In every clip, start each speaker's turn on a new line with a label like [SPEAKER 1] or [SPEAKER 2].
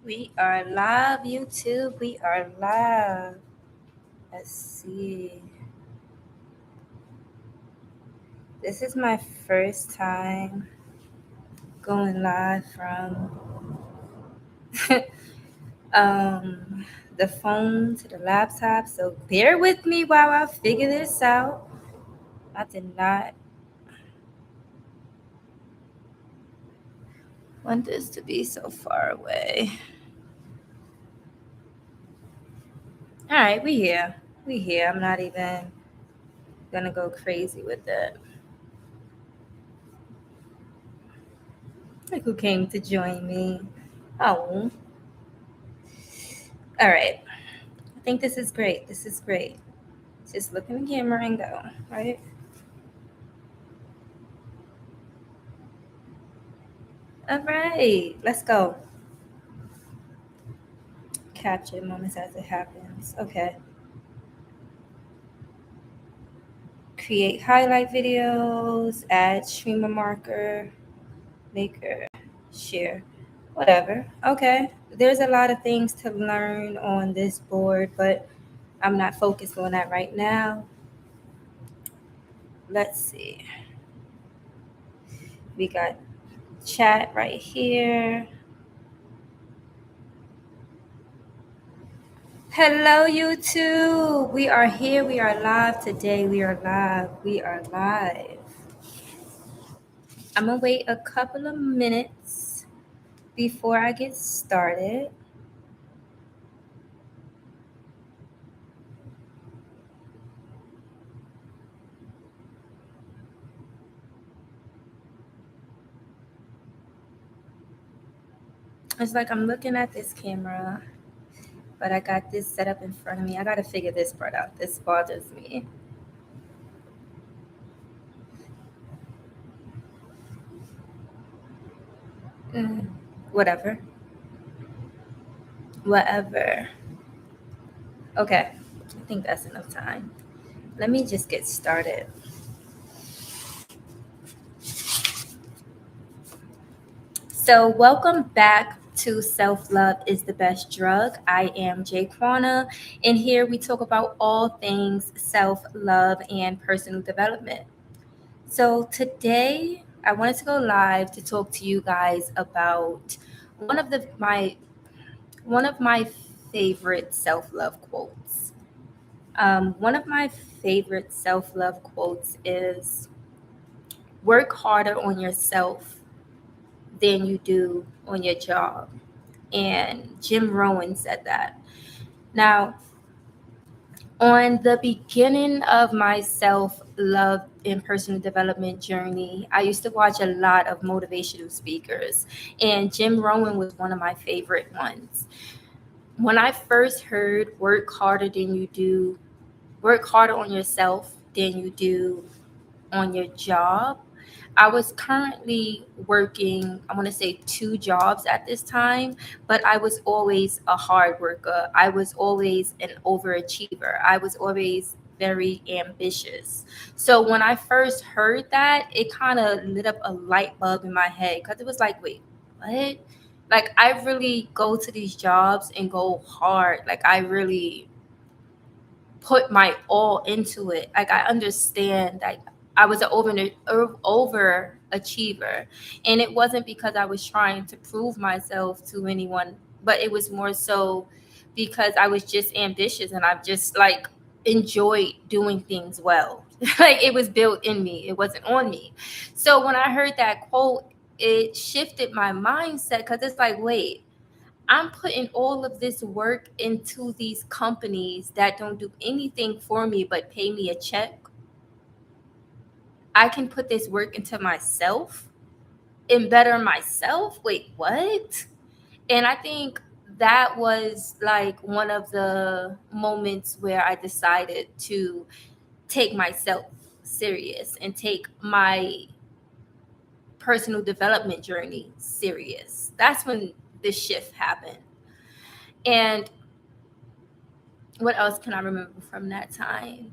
[SPEAKER 1] We are live, YouTube. We are live. Let's see. This is my first time going live from um, the phone to the laptop. So bear with me while I figure this out. I did not want this to be so far away. All right, we here. We here. I'm not even gonna go crazy with it. Like who came to join me? Oh, all right. I think this is great. This is great. Just look in the camera and go, right? All right, let's go. Capture moments as it happens. Okay. Create highlight videos, add streamer marker, maker, share, whatever. Okay. There's a lot of things to learn on this board, but I'm not focused on that right now. Let's see. We got chat right here. Hello, YouTube. We are here. We are live today. We are live. We are live. I'm going to wait a couple of minutes before I get started. It's like I'm looking at this camera, but I got this set up in front of me. I got to figure this part out. This bothers me. Mm, whatever. Whatever. Okay. I think that's enough time. Let me just get started. So, welcome back to Self Love is the Best Drug. I am Jay Quana, and here we talk about all things self love and personal development. So, today I wanted to go live to talk to you guys about one of my favorite self love quotes. One of my favorite self love quotes is work harder on yourself than you do on your job. And Jim Rohn said that. Now, on the beginning of my self love and personal development journey, I used to watch a lot of motivational speakers, and Jim Rohn was one of my favorite ones. When I first heard work harder on yourself than you do on your job, I was currently working, I want to say 2 jobs at this time, but I was always a hard worker. I was always an overachiever. I was always very ambitious. So when I first heard that, it kind of lit up a light bulb in my head because it was like, wait, what? Like, I really go to these jobs and go hard. Like, I really put my all into it. Like I understand that I was an overachiever, and it wasn't because I was trying to prove myself to anyone, but it was more so because I was just ambitious and I've just like enjoyed doing things well. Like it was built in me. It wasn't on me. So when I heard that quote, it shifted my mindset because it's like, wait, I'm putting all of this work into these companies that don't do anything for me but pay me a check. I can put this work into myself and better myself. Wait, what? And I think that was like one of the moments where I decided to take myself serious and take my personal development journey serious. That's when the shift happened. And what else can I remember from that time?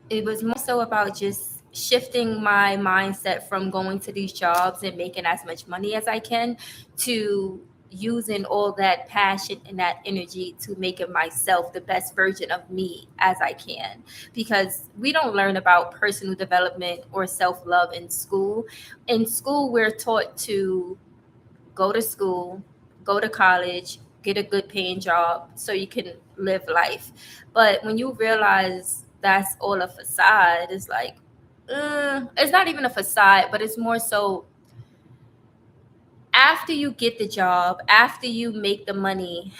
[SPEAKER 1] It was more so about just shifting my mindset from going to these jobs and making as much money as I can to using all that passion and that energy to making myself the best version of me as I can. Because we don't learn about personal development or self love in school. In school, we're taught to go to school, go to college, get a good paying job so you can live life. But when you realize that's all a facade, it's like, it's not even a facade, but it's more so after you get the job, after you make the money,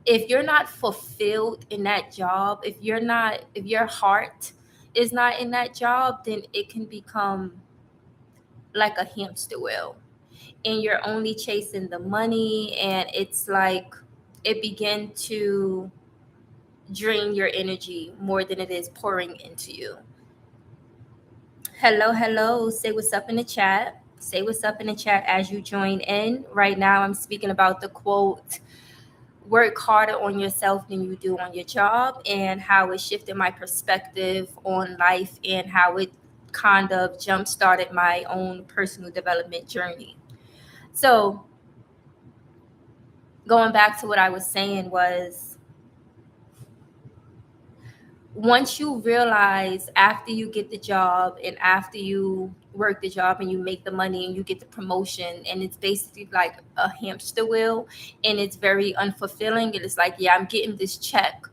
[SPEAKER 1] if you're not fulfilled in that job, if your heart is not in that job, then it can become like a hamster wheel and you're only chasing the money, and it's like it begin to drain your energy more than it is pouring into you. Hello, hello. Say what's up in the chat. Say what's up in the chat as you join in. Right now, I'm speaking about the quote, work harder on yourself than you do on your job, and how it shifted my perspective on life and how it kind of jump started my own personal development journey. So, going back to what I was saying was, once you realize after you get the job and after you work the job and you make the money and you get the promotion, and it's basically like a hamster wheel and it's very unfulfilling, and it's like, yeah, I'm getting this check,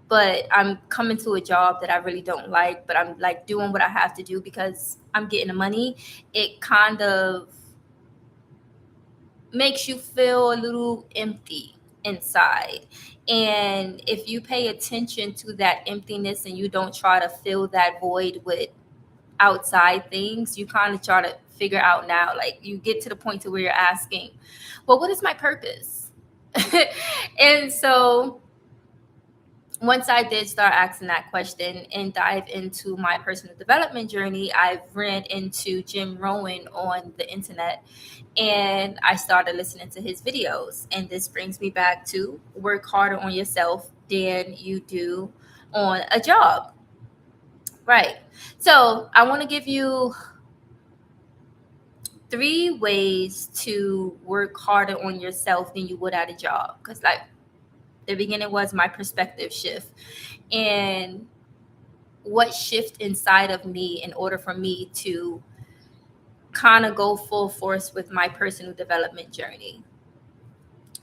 [SPEAKER 1] but I'm coming to a job that I really don't like, but I'm like doing what I have to do because I'm getting the money. It kind of makes you feel a little empty inside. And if you pay attention to that emptiness and you don't try to fill that void with outside things, you kind of try to figure out now, like you get to the point to where you're asking, well, what is my purpose? And so once I did start asking that question and dive into my personal development journey, I've ran into Jim Rohn on the internet and I started listening to his videos. And this brings me back to work harder on yourself than you do on a job. Right. So I want to give you 3 ways to work harder on yourself than you would at a job. Because, like, the beginning was my perspective shift. And what shift inside of me in order for me to kind of go full force with my personal development journey.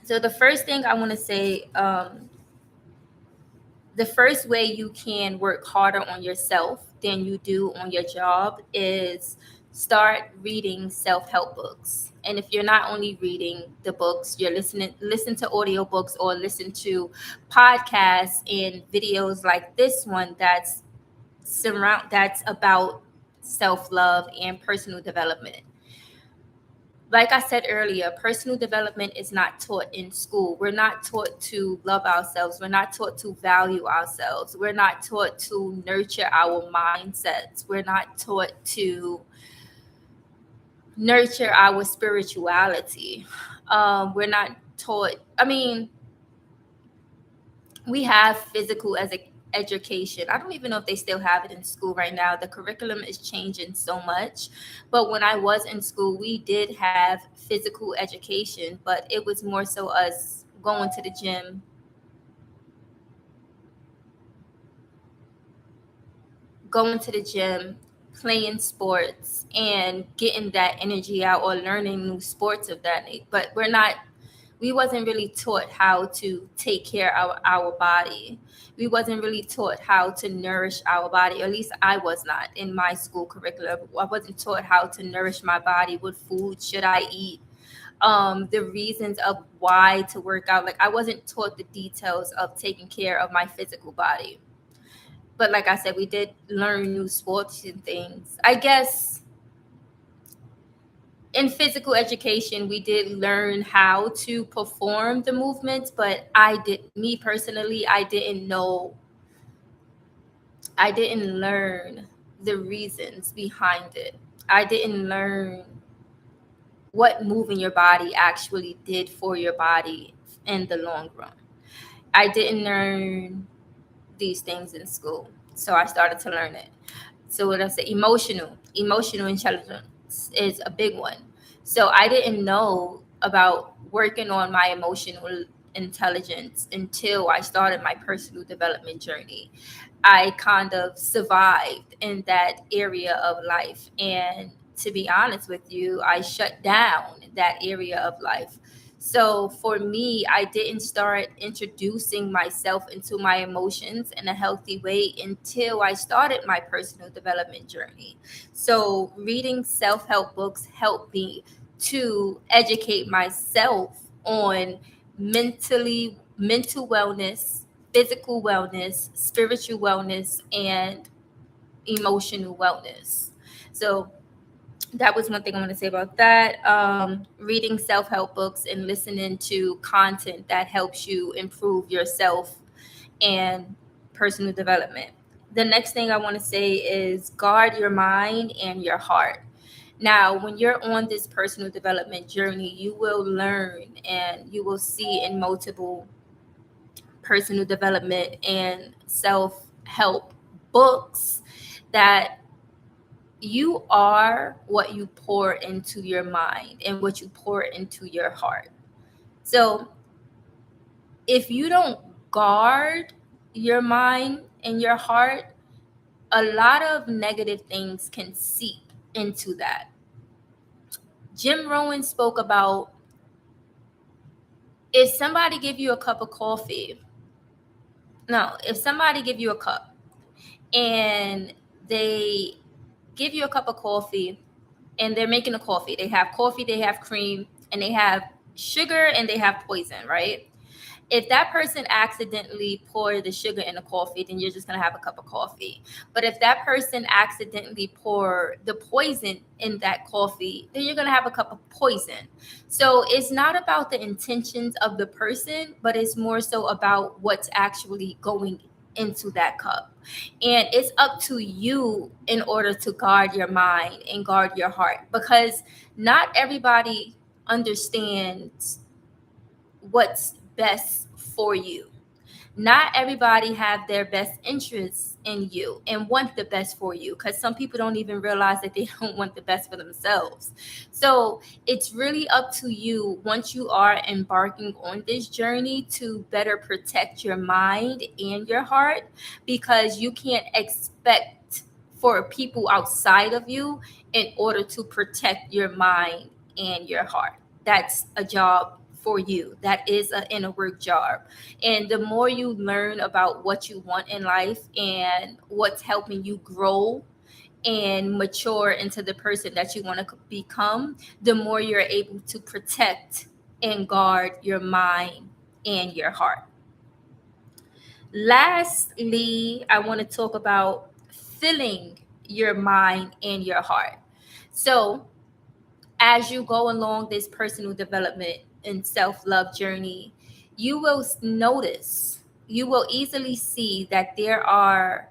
[SPEAKER 1] So the first thing I want to say, the first way you can work harder on yourself than you do on your job is start reading self-help books. And if you're not only reading the books, you're listen to audiobooks or listen to podcasts and videos like this one that's about self-love and personal development. Like I said earlier, personal development is not taught in school. We're not taught to love ourselves. We're not taught to value ourselves. We're not taught to nurture our mindsets. We're not taught to nurture our spirituality. We're not taught, I mean, we have physical as a education. I don't even know if they still have it in school right now. The curriculum is changing so much. But when I was in school, we did have physical education, but it was more so us going to the gym, playing sports and getting that energy out or learning new sports of that nature. But we wasn't really taught how to take care of our body. We wasn't really taught how to nourish our body. Or at least I was not in my school curriculum. I wasn't taught how to nourish my body. What food should I eat? The reasons of why to work out. Like I wasn't taught the details of taking care of my physical body. But like I said, we did learn new sports and things. I guess in physical education, we did learn how to perform the movements, but me personally, I didn't learn the reasons behind it. I didn't learn what moving your body actually did for your body in the long run. I didn't learn these things in school, so I started to learn it. So what I say, emotional intelligence is a big one. So I didn't know about working on my emotional intelligence until I started my personal development journey. I kind of survived in that area of life. And to be honest with you, I shut down that area of life. So for me, I didn't start introducing myself into my emotions in a healthy way until I started my personal development journey. So reading self help books helped me to educate myself on mental wellness, physical wellness, spiritual wellness, and emotional wellness. So that was one thing I want to say about that. Reading self help books and listening to content that helps you improve yourself and personal development. The next thing I want to say is guard your mind and your heart. Now, when you're on this personal development journey, you will learn and you will see in multiple personal development and self help books that you are what you pour into your mind and what you pour into your heart. So if you don't guard your mind and your heart, a lot of negative things can seep into that. Jim Rohn spoke about if somebody give you a cup of coffee, no, if somebody give you a cup and they give you a cup of coffee and they're making a coffee, they have cream, and they have sugar and they have poison, right? If that person accidentally poured the sugar in the coffee, then you're just going to have a cup of coffee. But if that person accidentally poured the poison in that coffee, then you're going to have a cup of poison. So it's not about the intentions of the person, but it's more so about what's actually going into that cup. And it's up to you in order to guard your mind and guard your heart, because not everybody understands what's best for you. Not everybody have their best interests in you and want the best for you, because some people don't even realize that they don't want the best for themselves. So it's really up to you once you are embarking on this journey to better protect your mind and your heart, because you can't expect for people outside of you in order to protect your mind and your heart. That's a job for you. That is an inner work job. And the more you learn about what you want in life and what's helping you grow and mature into the person that you want to become, the more you're able to protect and guard your mind and your heart. Lastly, I want to talk about filling your mind and your heart. So, as you go along this personal development and self love journey, you will notice, you will easily see that there are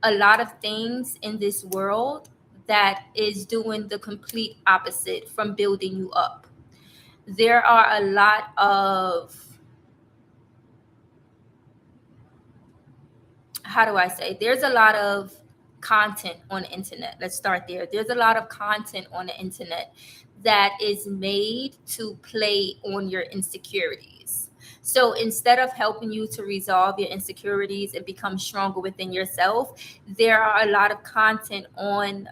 [SPEAKER 1] a lot of things in this world that is doing the complete opposite from building you up. There are a lot of, how do I say, there's a lot of content on the internet. Let's start there. There's a lot of content on the internet that is made to play on your insecurities. So instead of helping you to resolve your insecurities and become stronger within yourself, there are a lot of content on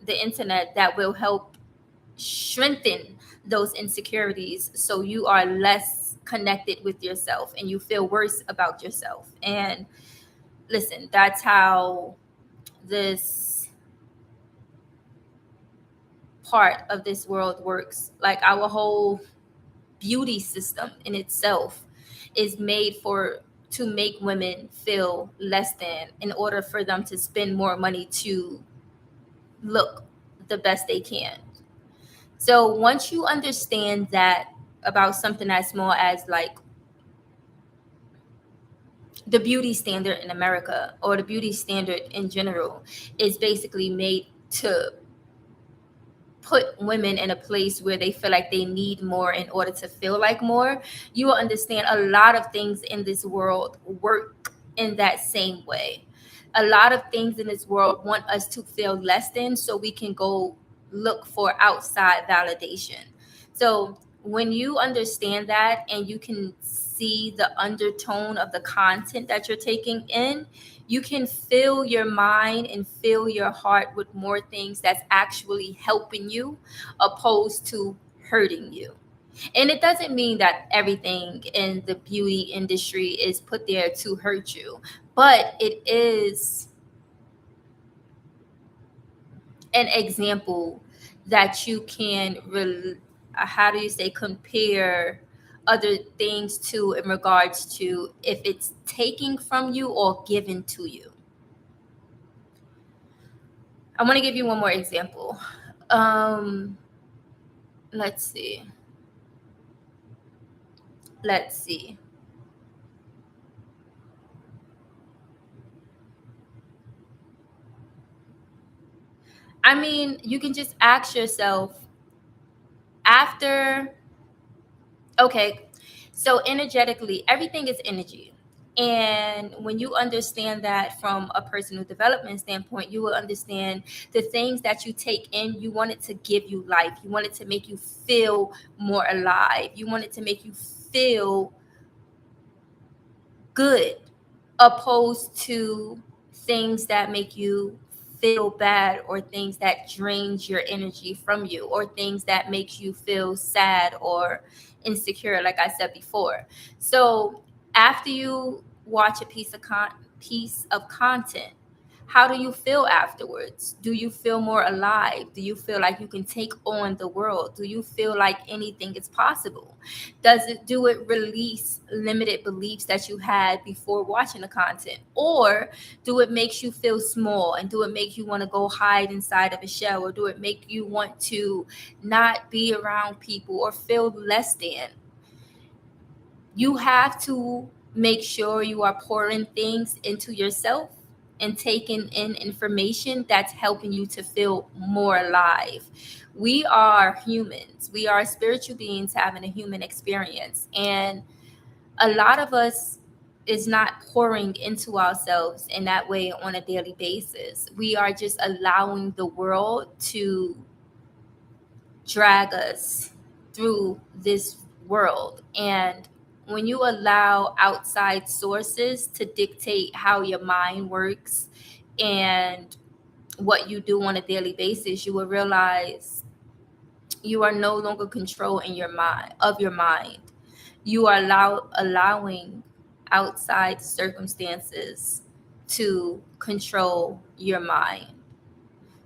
[SPEAKER 1] the internet that will help strengthen those insecurities so you are less connected with yourself and you feel worse about yourself. And listen, that's how this part of this world works. Like our whole beauty system in itself is made for to make women feel less than in order for them to spend more money to look the best they can. So once you understand that about something as small as like the beauty standard in America or the beauty standard in general is basically made to put women in a place where they feel like they need more in order to feel like more, you will understand a lot of things in this world work in that same way. A lot of things in this world want us to feel less than so we can go look for outside validation. So when you understand that and you can see the undertone of the content that you're taking in, you can fill your mind and fill your heart with more things that's actually helping you opposed to hurting you. And it doesn't mean that everything in the beauty industry is put there to hurt you, but it is an example that you can how do you say, compare other things to in regards to if it's taking from you or given to you. I want to give you one more example. um let's see let's see I mean, you can just ask yourself after. Okay, so energetically, everything is energy. And when you understand that from a personal development standpoint, you will understand the things that you take in, you want it to give you life. You want it to make you feel more alive. You want it to make you feel good, opposed to things that make you feel bad, or things that drains your energy from you, or things that makes you feel sad or insecure, like I said before. So after you watch a piece of content, how do you feel afterwards? Do you feel more alive? Do you feel like you can take on the world? Do you feel like anything is possible? Do it release limited beliefs that you had before watching the content? Or do it makes you feel small, and do it make you want to go hide inside of a shell, or do it make you want to not be around people or feel less than? You have to make sure you are pouring things into yourself and taking in information that's helping you to feel more alive. We are humans. We are spiritual beings having a human experience. And a lot of us is not pouring into ourselves in that way on a daily basis. We are just allowing the world to drag us through this world. And when you allow outside sources to dictate how your mind works and what you do on a daily basis, you will realize you are no longer controlling your mind. You are allowing outside circumstances to control your mind.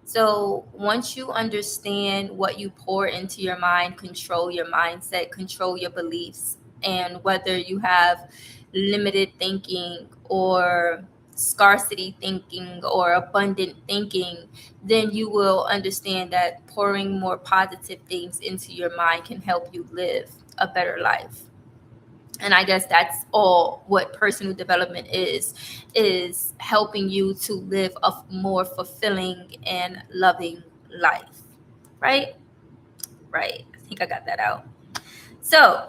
[SPEAKER 1] So once you understand what you pour into your mind, control your mindset, control your beliefs, and whether you have limited thinking or scarcity thinking or abundant thinking, then you will understand that pouring more positive things into your mind can help you live a better life. And I guess that's all what personal development is helping you to live a more fulfilling and loving life. Right? Right. I think I got that out. So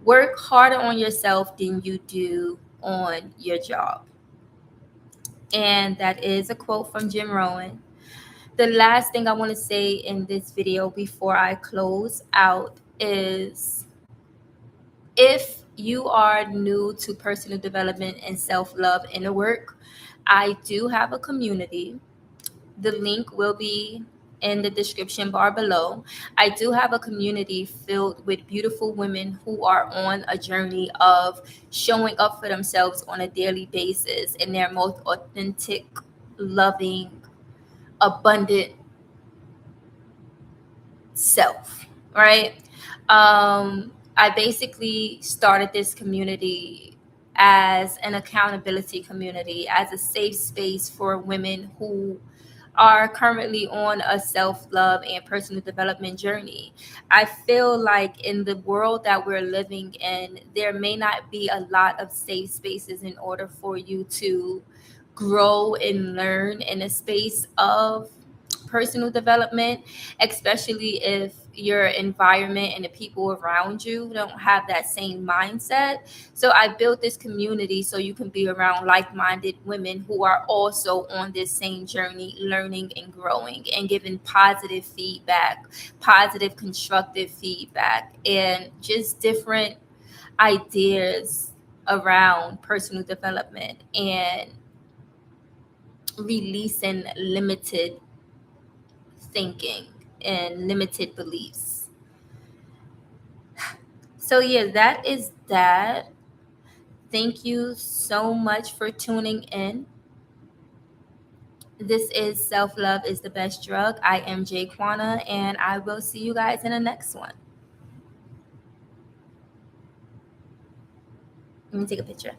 [SPEAKER 1] work harder on yourself than you do on your job. And that is a quote from Jim Rohn. The last thing I want to say in this video before I close out is, if you are new to personal development and self-love inner work, I do have a community. The link will be in the description bar below. I do have a community filled with beautiful women who are on a journey of showing up for themselves on a daily basis in their most authentic, loving, abundant self, right? I basically started this community as an accountability community, as a safe space for women who are currently on a self-love and personal development journey. I feel like in the world that we're living in, there may not be a lot of safe spaces in order for you to grow and learn in a space of personal development, especially if your environment and the people around you don't have that same mindset. So I built this community so you can be around like-minded women who are also on this same journey, learning and growing and giving positive feedback, positive, constructive feedback, and just different ideas around personal development and releasing limited thinking and limited beliefs. So, yeah, that is that. Thank you so much for tuning in. This is Self Love is the Best Drug. I am Jaquana, and I will see you guys in the next one. Let me take a picture.